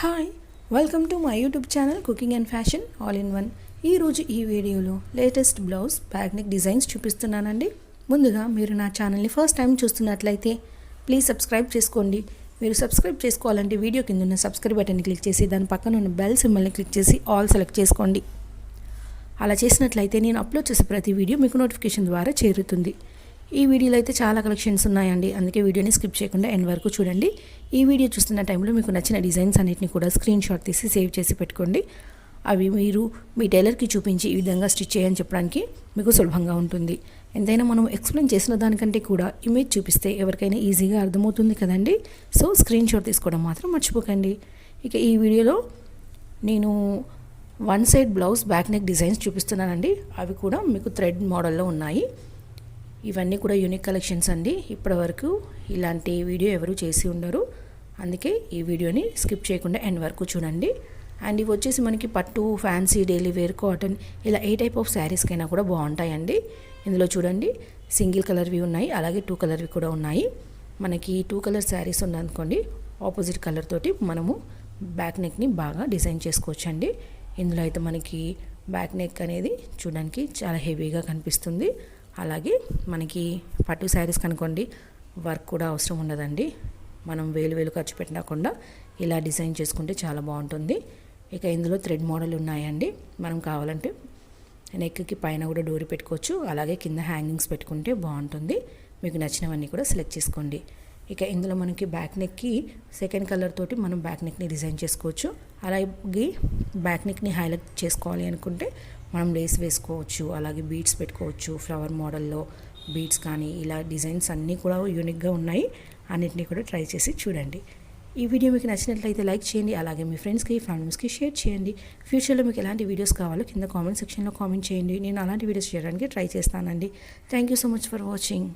Hi welcome to my YouTube channel cooking and fashion all in one. ఈరోజు ఈ వీడియోలో latest blouse back neck designs చూపిస్తున్నానండి. ముందుగా మీరు నా ఛానల్ని ఫస్ట్ టైం చూస్తున్నట్లయితే ప్లీజ్ సబ్స్క్రైబ్ చేసుకోండి. మీరు సబ్స్క్రైబ్ చేసుకోవాలంటే వీడియో కింద ఉన్న సబ్స్క్రైబ్ బటన్ని క్లిక్ చేసి దాని పక్కన ఉన్న బెల్ సింబల్ని క్లిక్ చేసి ఆల్ సెలెక్ట్ చేసుకోండి. అలా చేసినట్లయితే నేను అప్లోడ్ చేసే ప్రతి వీడియో మీకు నోటిఫికేషన్ ద్వారా చేరుతుంది. ఈ వీడియోలో అయితే చాలా కలెక్షన్స్ ఉన్నాయండి, అందుకే వీడియోని స్కిప్ చేయకుండా ఎండ్ వరకు చూడండి. ఈ వీడియో చూస్తున్న టైంలో మీకు నచ్చిన డిజైన్స్ అన్నిటిని కూడా స్క్రీన్ షాట్ తీసి సేవ్ చేసి పెట్టుకోండి. అవి మీరు మీ టైలర్కి చూపించి ఈ విధంగా స్టిచ్ చేయని చెప్పడానికి మీకు సులభంగా ఉంటుంది. ఎంతైనా మనం ఎక్స్ప్లెయిన్ చేసిన దానికంటే కూడా ఇమేజ్ చూపిస్తే ఎవరికైనా ఈజీగా అర్థమవుతుంది కదండి. సో స్క్రీన్ షాట్ తీసుకోవడం మాత్రం మర్చిపోకండి. ఇక ఈ వీడియోలో నేను one side blouse back neck designs చూపిస్తున్నానండి. అవి కూడా మీకు థ్రెడ్ మోడల్లో ఉన్నాయి. ఇవన్నీ కూడా యూనిక్ కలెక్షన్స్ అండి. ఇప్పటివరకు ఇలాంటి వీడియో ఎవరు చేసి ఉండరు, అందుకే ఈ వీడియోని స్కిప్ చేయకుండా ఎండ్ వరకు చూడండి. అండ్ ఇవి వచ్చేసి మనకి పట్టు, ఫ్యాన్సీ, డైలీ వేర్, కాటన్ ఇలా ఏ టైప్ ఆఫ్ శారీస్కైనా కూడా బాగుంటాయండి. ఇందులో చూడండి సింగిల్ కలర్వి ఉన్నాయి, అలాగే 2 కలర్వి కూడా ఉన్నాయి. మనకి 2 కలర్ శారీస్ ఉందనుకోండి, ఆపోజిట్ కలర్ తోటి మనము బ్యాక్ నెక్ని బాగా డిజైన్ చేసుకోవచ్చండి. ఇందులో అయితే మనకి బ్యాక్ నెక్ అనేది చూడడానికి చాలా హెవీగా కనిపిస్తుంది. అలాగే మనకి పట్టు శారీస్ కనుకోండి వర్క్ కూడా అవసరం ఉండదండి. మనం వేలు ఖర్చు పెట్టకుండా ఇలా డిజైన్ చేసుకుంటే చాలా బాగుంటుంది. ఇక ఇందులో థ్రెడ్ మోడల్ ఉన్నాయండి. మనం కావాలంటే నెక్కి పైన కూడా డోరీ పెట్టుకోవచ్చు, అలాగే కింద హ్యాంగింగ్స్ పెట్టుకుంటే బాగుంటుంది. మీకు నచ్చినవన్నీ కూడా సెలెక్ట్ చేసుకోండి. ఇక ఇందులో మనకి బ్యాక్ నెక్కి సెకండ్ కలర్ తోటి మనం బ్యాక్ నెక్ని డిజైన్ చేసుకోవచ్చు. అలాగే బ్యాక్ నెక్ని హైలైట్ చేసుకోవాలి అనుకుంటే మనం లేస్ వేసుకోవచ్చు, అలాగే బీడ్స్ పెట్టుకోవచ్చు. ఫ్లవర్ మోడల్లో బీడ్స్ కానీ ఇలా డిజైన్స్ అన్నీ కూడా యూనిక్గా ఉన్నాయి. అన్నిటినీ కూడా ట్రై చేసి చూడండి. ఈ వీడియో మీకు నచ్చినట్లయితే లైక్ చేయండి, అలాగే మీ ఫ్రెండ్స్కి, ఫ్యామిలీస్కి షేర్ చేయండి. ఫ్యూచర్లో మీకు ఎలాంటి వీడియోస్ కావాలో కింద కామెంట్ సెక్షన్లో కామెంట్ చేయండి. నేను అలాంటి వీడియోస్ చేయడానికి ట్రై చేస్తానండి. Thank you so much for watching.